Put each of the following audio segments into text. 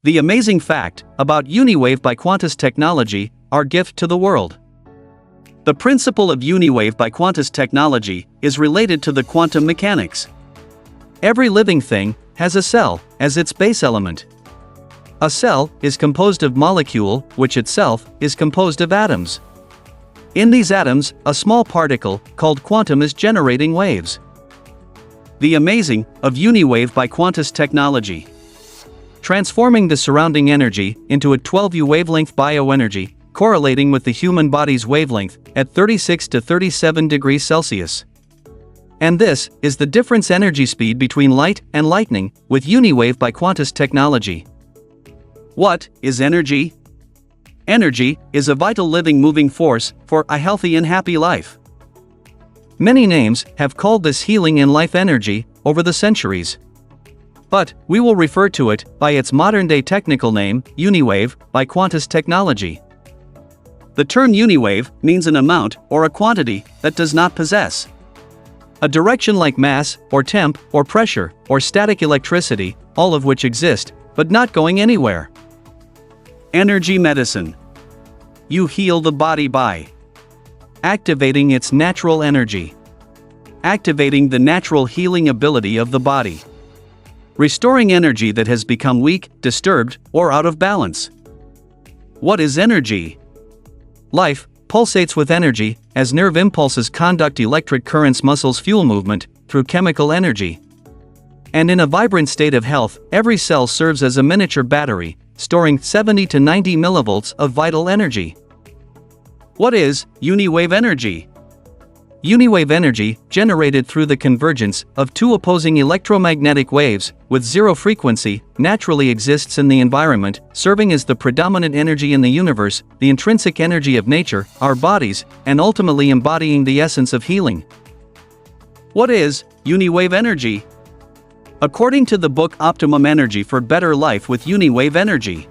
The amazing fact about Uniwave by Quantus Technology, our gift to the world. The principle of Uniwave by Quantus Technology is related to the quantum mechanics. Every living thing has a cell as its base element. A cell is composed of molecule, which itself is composed of atoms. In these atoms, a small particle, called quantum, is generating waves. The amazing of Uniwave by Quantus Technology. Transforming the surrounding energy into a 12U wavelength bioenergy, correlating with the human body's wavelength at 36 to 37 degrees Celsius. And this is the difference energy speed between light and lightning with Uniwave by Quantus Technology. What is energy? Energy is a vital living moving force for a healthy and happy life. Many names have called this healing and life energy over the centuries. But we will refer to it by its modern-day technical name, Uniwave by Quantus Technology. The term Uniwave means an amount or a quantity that does not possess a direction like mass, or temp, or pressure, or static electricity, all of which exist, but not going anywhere. Energy medicine. You heal the body by activating its natural energy. Activating the natural healing ability of the body. Restoring energy that has become weak, disturbed, or out of balance. What is energy? Life pulsates with energy, as nerve impulses conduct electric currents, muscles fuel movement through chemical energy. And in a vibrant state of health, every cell serves as a miniature battery, storing 70 to 90 millivolts of vital energy. What is Uniwave energy? Uniwave energy, generated through the convergence of two opposing electromagnetic waves with zero frequency, naturally exists in the environment, serving as the predominant energy in the universe, the intrinsic energy of nature, our bodies, and ultimately embodying the essence of healing. What is Uniwave energy? According to the book Optimum Energy for Better Life with Uniwave Energy.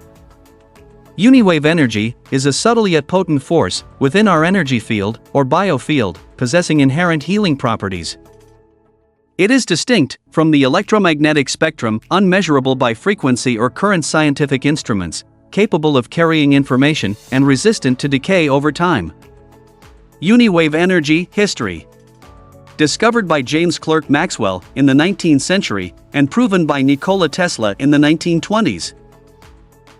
Uniwave energy is a subtle yet potent force within our energy field, or biofield, possessing inherent healing properties. It is distinct from the electromagnetic spectrum, unmeasurable by frequency or current scientific instruments, capable of carrying information and resistant to decay over time. Uniwave energy history. Discovered by James Clerk Maxwell in the 19th century and proven by Nikola Tesla in the 1920s.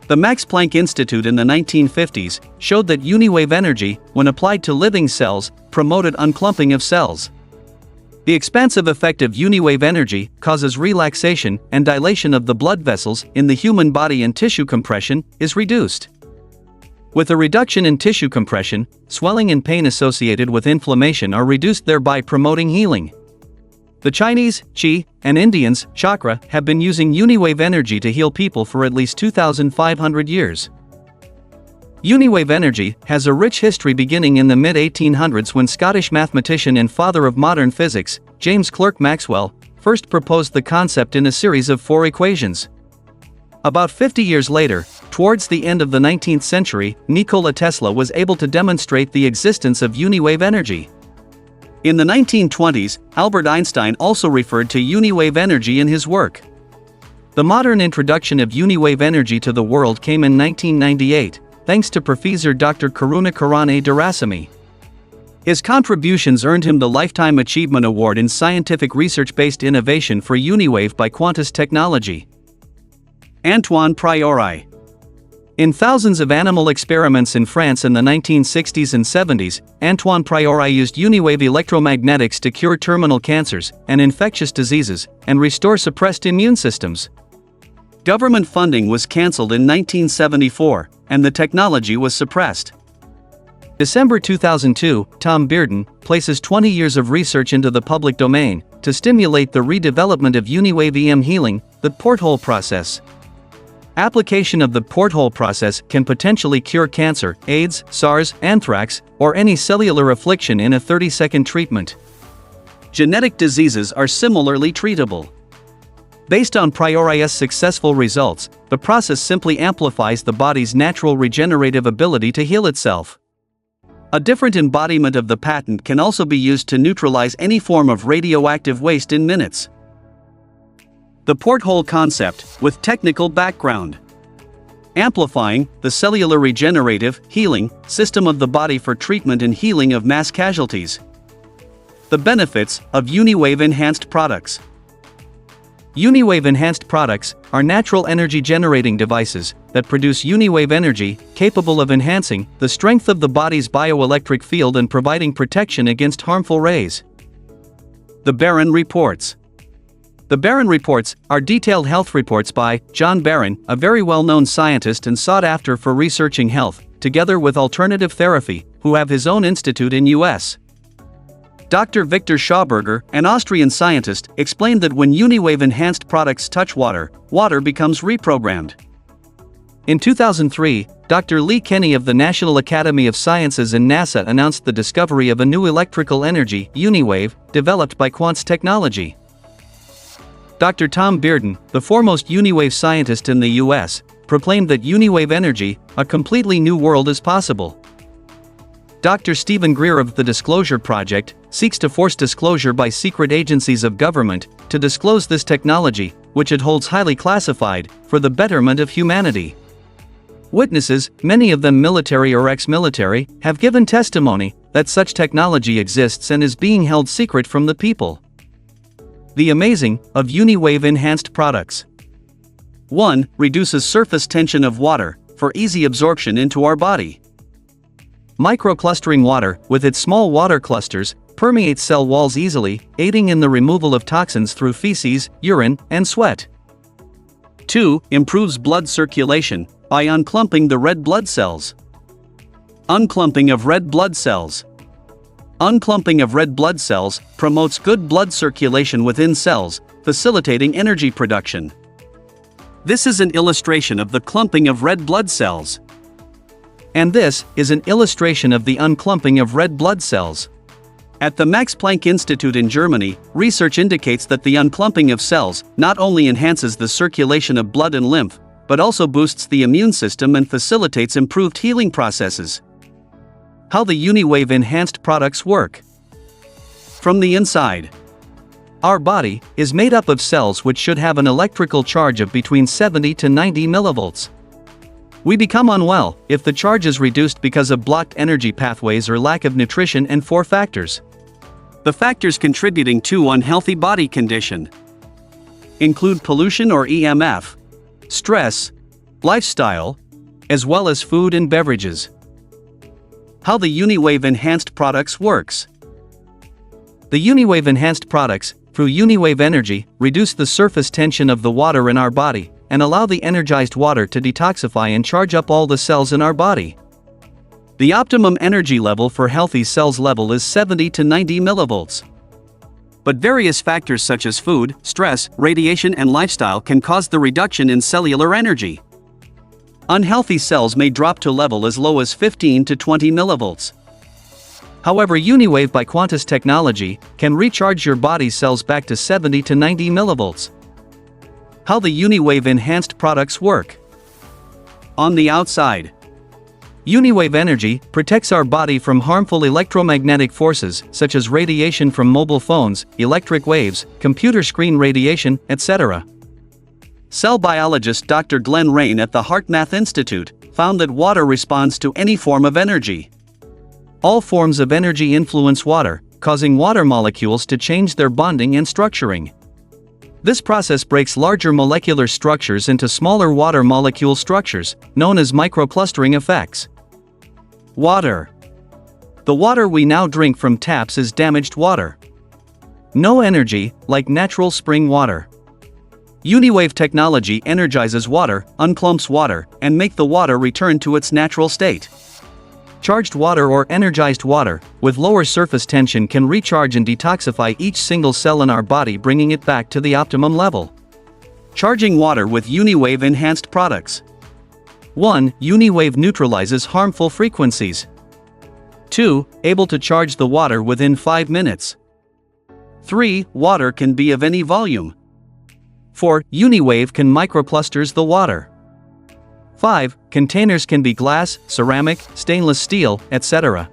The Max Planck Institute in the 1950s showed that Uniwave energy, when applied to living cells, promoted unclumping of cells. The expansive effect of Uniwave energy causes relaxation and dilation of the blood vessels in the human body, and tissue compression is reduced. With a reduction in tissue compression, swelling and pain associated with inflammation are reduced, thereby promoting healing. The Chinese, Qi, and Indians, chakra, have been using Uniwave energy to heal people for at least 2,500 years. Uniwave energy has a rich history beginning in the mid-1800s when Scottish mathematician and father of modern physics, James Clerk Maxwell, first proposed the concept in a series of 4 equations. About 50 years later, towards the end of the 19th century, Nikola Tesla was able to demonstrate the existence of Uniwave energy. In the 1920s, Albert Einstein also referred to Uniwave energy in his work. The modern introduction of Uniwave energy to the world came in 1998, thanks to Professor Dr. Karunakarane Durasamy. His contributions earned him the Lifetime Achievement Award in Scientific Research-Based Innovation for Uniwave by Quantus Technology. Antoine Priori. In thousands of animal experiments in France in the 1960s and 70s, Antoine Priori used Uniwave electromagnetics to cure terminal cancers and infectious diseases and restore suppressed immune systems. Government funding was cancelled in 1974, and the technology was suppressed. December 2002, Tom Bearden places 20 years of research into the public domain to stimulate the redevelopment of Uniwave EM healing, the porthole process. Application of the porthole process can potentially cure cancer, AIDS, SARS, anthrax, or any cellular affliction in a 30-second treatment. Genetic diseases are similarly treatable. Based on Priori's successful results, the process simply amplifies the body's natural regenerative ability to heal itself. A different embodiment of the patent can also be used to neutralize any form of radioactive waste in minutes. The porthole concept, with technical background. amplifying the cellular regenerative, healing system of the body for treatment and healing of mass casualties. The benefits of Uniwave enhanced products. Uniwave enhanced products are natural energy generating devices that produce Uniwave energy capable of enhancing the strength of the body's bioelectric field and providing protection against harmful rays. The Barron Reports. The Barron Reports are detailed health reports by John Barron, a very well-known scientist and sought after for researching health, together with alternative therapy, who have his own institute in U.S. Dr. Victor Schauberger, an Austrian scientist, explained that when Uniwave enhanced products touch water, water becomes reprogrammed. In 2003, Dr. Lee Kenny of the National Academy of Sciences and NASA announced the discovery of a new electrical energy, Uniwave, developed by Quantz Technology. Dr. Tom Bearden, the foremost Uniwave scientist in the US, proclaimed that Uniwave energy, a completely new world is possible. Dr. Stephen Greer of the Disclosure Project seeks to force disclosure by secret agencies of government to disclose this technology, which it holds highly classified, for the betterment of humanity. Witnesses, many of them military or ex-military, have given testimony that such technology exists and is being held secret from the people. The amazing of Uniwave enhanced products. 1. Reduces surface tension of water for easy absorption into our body. Microclustering water, with its small water clusters, permeates cell walls easily, aiding in the removal of toxins through feces, urine, and sweat. 2. Improves blood circulation by unclumping the red blood cells. Unclumping of red blood cells. Unclumping of red blood cells promotes good blood circulation within cells, facilitating energy production. This is an illustration of the clumping of red blood cells. And this is an illustration of the unclumping of red blood cells. At the Max Planck Institute in Germany, research indicates that the unclumping of cells not only enhances the circulation of blood and lymph, but also boosts the immune system and facilitates improved healing processes. How the Uniwave enhanced products work. From the inside. Our body is made up of cells which should have an electrical charge of between 70 to 90 millivolts. We become unwell if the charge is reduced because of blocked energy pathways or lack of nutrition, and 4 factors. The factors contributing to unhealthy body condition include pollution or EMF, stress, lifestyle, as well as food and beverages. How the Uniwave enhanced products works. The Uniwave enhanced products, through Uniwave energy, reduce the surface tension of the water in our body, and allow the energized water to detoxify and charge up all the cells in our body. The optimum energy level for healthy cells level is 70 to 90 millivolts. But various factors such as food, stress, radiation, and lifestyle can cause the reduction in cellular energy. Unhealthy cells may drop to level as low as 15 to 20 millivolts. However, Uniwave by Quantz Technology can recharge your body's cells back to 70 to 90 millivolts. How the Uniwave enhanced products work. On the outside. Uniwave energy protects our body from harmful electromagnetic forces such as radiation from mobile phones, electric waves, computer screen radiation, etc. Cell biologist Dr. Glenn Rain at the HeartMath Institute found that water responds to any form of energy. All forms of energy influence water, causing water molecules to change their bonding and structuring. This process breaks larger molecular structures into smaller water molecule structures, known as microclustering effects. Water. The water we now drink from taps is damaged water. No energy, like natural spring water. Uniwave technology energizes water, unclumps water, and make the water return to its natural state. Charged water or energized water, with lower surface tension, can recharge and detoxify each single cell in our body, bringing it back to the optimum level. Charging water with Uniwave enhanced products. 1. Uniwave neutralizes harmful frequencies. 2. Able to charge the water within 5 minutes. 3. Water can be of any volume. 4. Uniwave can microclusters the water. 5. Containers can be glass, ceramic, stainless steel, etc.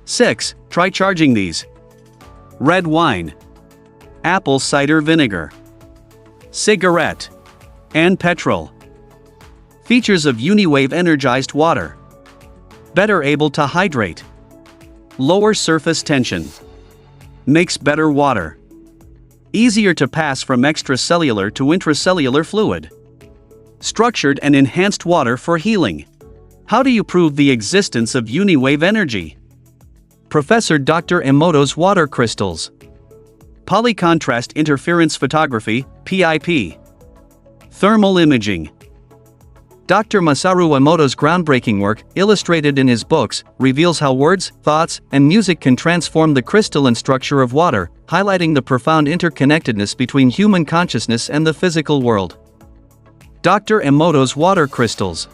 6. Try charging these. Red wine, apple cider vinegar, cigarette, and petrol. Features of UniWave energized water. Better able to hydrate. Lower surface tension. Makes better water. Easier to pass from extracellular to intracellular fluid. Structured and enhanced water for healing. How do you prove the existence of UniWave energy? Professor Dr. Emoto's water crystals. Polycontrast interference photography, PIP. Thermal imaging. Dr. Masaru Emoto's groundbreaking work, illustrated in his books, reveals how words, thoughts, and music can transform the crystalline structure of water, highlighting the profound interconnectedness between human consciousness and the physical world. Dr. Emoto's water crystals.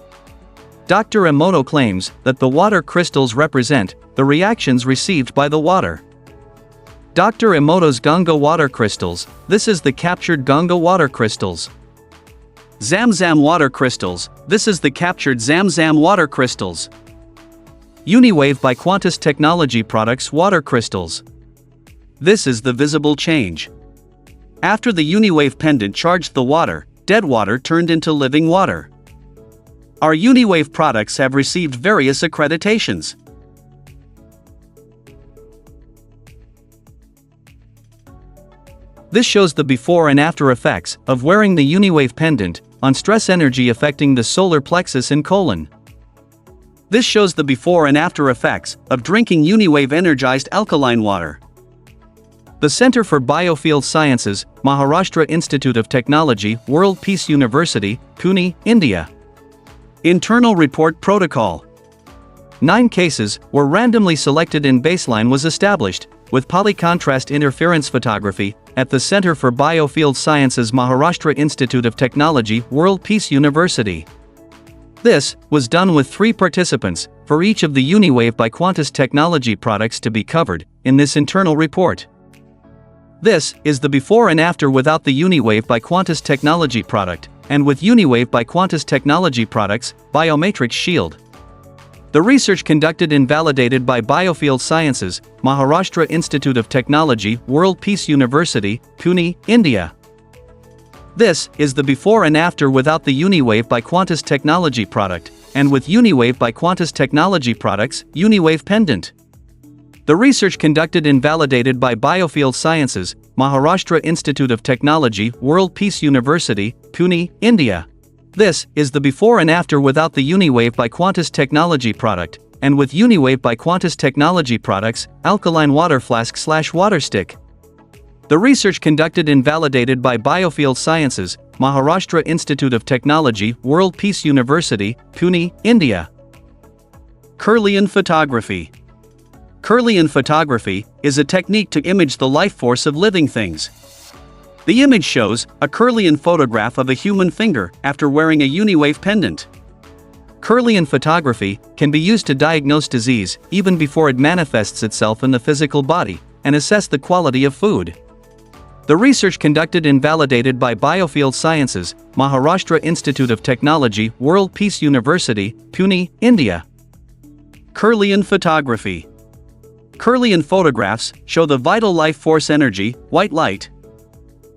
Dr. Emoto claims that the water crystals represent the reactions received by the water. Dr. Emoto's Ganga water crystals. This is the captured Ganga water crystals. Zamzam water crystals. This is the captured Zamzam water crystals. UniWave by Quantus Technology Products water crystals. This is the visible change. After the UniWave pendant charged the water, dead water turned into living water. Our UniWave products have received various accreditations. This shows the before and after effects of wearing the UniWave pendant on stress energy affecting the solar plexus and colon. This shows the before and after effects of drinking UniWave energized alkaline water. The Center for Biofield Sciences, Maharashtra Institute of Technology, World Peace University, Pune, India. Internal Report Protocol. 9 cases were randomly selected and baseline was established, with polycontrast interference photography, at the Center for Biofield Sciences Maharashtra Institute of Technology, World Peace University. This was done with 3 participants, for each of the UniWave by Quantus Technology products to be covered in this internal report. This is the before and after without the UniWave by Quantus Technology product, and with UniWave by Quantus Technology products, Biomatrix Shield. The research conducted and validated by Biofield Sciences, Maharashtra Institute of Technology, World Peace University, Pune, India. This is the before and after without the UniWave by Quantus Technology product, and with UniWave by Quantus Technology products, UniWave pendant. The research conducted and validated by Biofield Sciences, Maharashtra Institute of Technology, World Peace University, Pune, India. This is the before and after without the UniWave by Quantus Technology product, and with UniWave by Quantus Technology products, alkaline water flask/water stick. The research conducted and validated by Biofield Sciences, Maharashtra Institute of Technology, World Peace University, Pune, India. Kirlian photography. Kirlian photography is a technique to image the life force of living things. The image shows a Kirlian photograph of a human finger after wearing a UniWave pendant. Kirlian photography can be used to diagnose disease even before it manifests itself in the physical body, and assess the quality of food. The research conducted and validated by Biofield Sciences, Maharashtra Institute of Technology, World Peace University, Pune, India. Kirlian photography. Kirlian photographs show the vital life force energy, white light,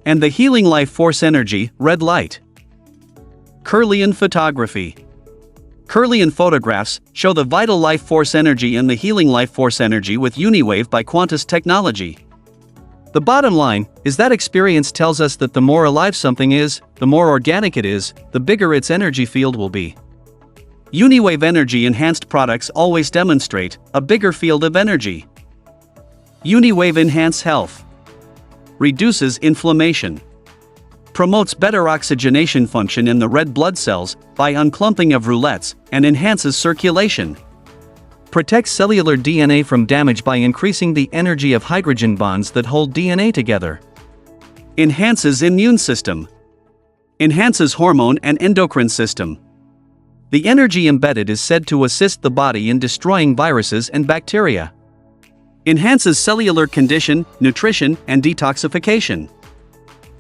and the healing life force energy, red light. Kirlian photography. Kirlian photographs show the vital life force energy and the healing life force energy with UniWave by Quantus Technology. The bottom line is that experience tells us that the more alive something is, the more organic it is, the bigger its energy field will be. UniWave energy enhanced products always demonstrate a bigger field of energy. UniWave Enhance Health. Reduces inflammation. Promotes better oxygenation function in the red blood cells by unclumping of roulettes, and enhances circulation. Protects cellular DNA from damage by increasing the energy of hydrogen bonds that hold DNA together. Enhances immune system. Enhances hormone and endocrine system. The energy embedded is said to assist the body in destroying viruses and bacteria. Enhances cellular condition, nutrition, and detoxification.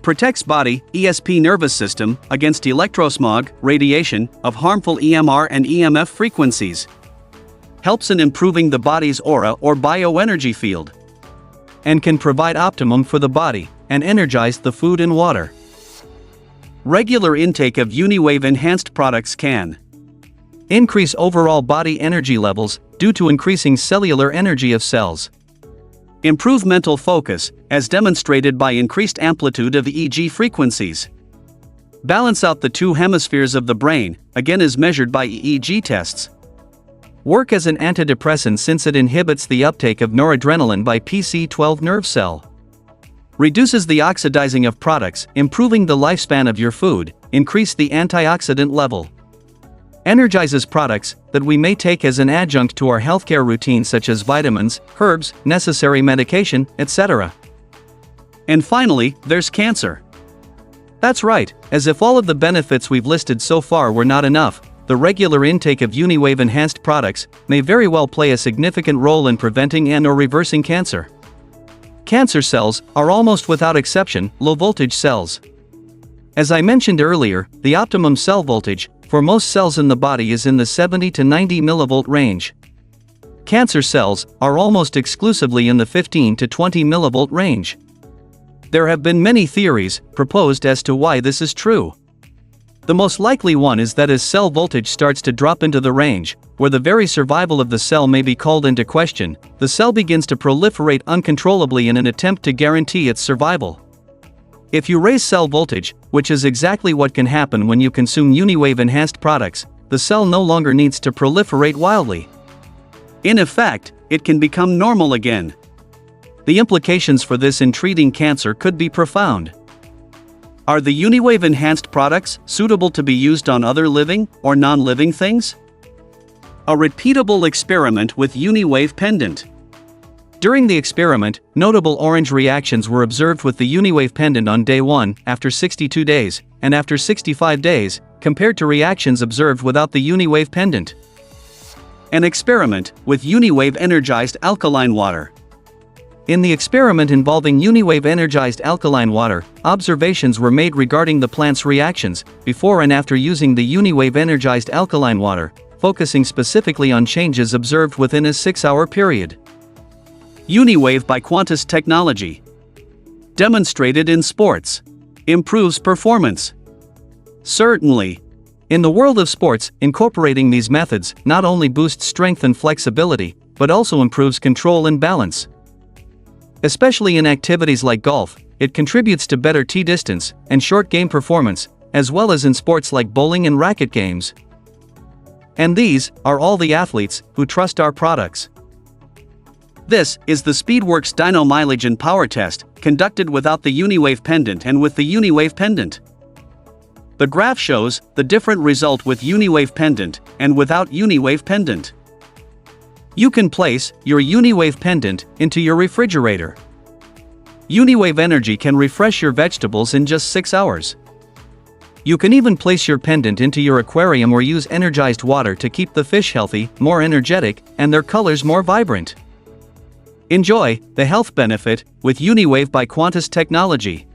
Protects body, ESP nervous system, against electrosmog, radiation, of harmful EMR and EMF frequencies. Helps in improving the body's aura or bioenergy field. And can provide optimum for the body, and energize the food and water. Regular intake of Uniwave enhanced products can increase overall body energy levels due to increasing cellular energy of cells. Improve mental focus, as demonstrated by increased amplitude of EEG frequencies. Balance out the two hemispheres of the brain, again as measured by EEG tests. Work as an antidepressant since it inhibits the uptake of noradrenaline by PC12 nerve cell. Reduces the oxidizing of products, improving the lifespan of your food, increase the antioxidant level. Energizes products that we may take as an adjunct to our healthcare routine such as vitamins, herbs, necessary medication, etc. And finally, there's cancer. That's right, as if all of the benefits we've listed so far were not enough, the regular intake of Uniwave enhanced products may very well play a significant role in preventing and/or reversing cancer. Cancer cells are almost without exception low-voltage cells. As I mentioned earlier, the optimum cell voltage for most cells in the body is in the 70 to 90 millivolt range. Cancer cells are almost exclusively in the 15 to 20 millivolt range. There have been many theories proposed as to why this is true. The most likely one is that as cell voltage starts to drop into the range, where the very survival of the cell may be called into question, the cell begins to proliferate uncontrollably in an attempt to guarantee its survival. If you raise cell voltage, which is exactly what can happen when you consume Uniwave enhanced products, the cell no longer needs to proliferate wildly. In effect, it can become normal again. The implications for this in treating cancer could be profound. Are the Uniwave enhanced products suitable to be used on other living or non-living things? A repeatable experiment with Uniwave pendant. During the experiment, notable orange reactions were observed with the Uniwave pendant on day 1, after 62 days, and after 65 days, compared to reactions observed without the Uniwave pendant. An experiment with Uniwave energized alkaline water. In the experiment involving Uniwave energized alkaline water, observations were made regarding the plant's reactions before and after using the Uniwave energized alkaline water, focusing specifically on changes observed within a 6-hour period. Uniwave by Quantus Technology. Demonstrated in sports. Improves performance. Certainly. In the world of sports, incorporating these methods not only boosts strength and flexibility, but also improves control and balance. Especially in activities like golf, it contributes to better tee distance and short game performance, as well as in sports like bowling and racket games. And these are all the athletes who trust our products. This is the Speedworks Dyno Mileage and Power Test, conducted without the Uniwave pendant and with the Uniwave pendant. The graph shows the different result with Uniwave pendant and without Uniwave pendant. You can place your Uniwave pendant into your refrigerator. Uniwave Energy can refresh your vegetables in just 6 hours. You can even place your pendant into your aquarium or use energized water to keep the fish healthy, more energetic, and their colors more vibrant. Enjoy the health benefit with Uniwave by Quantus Technology.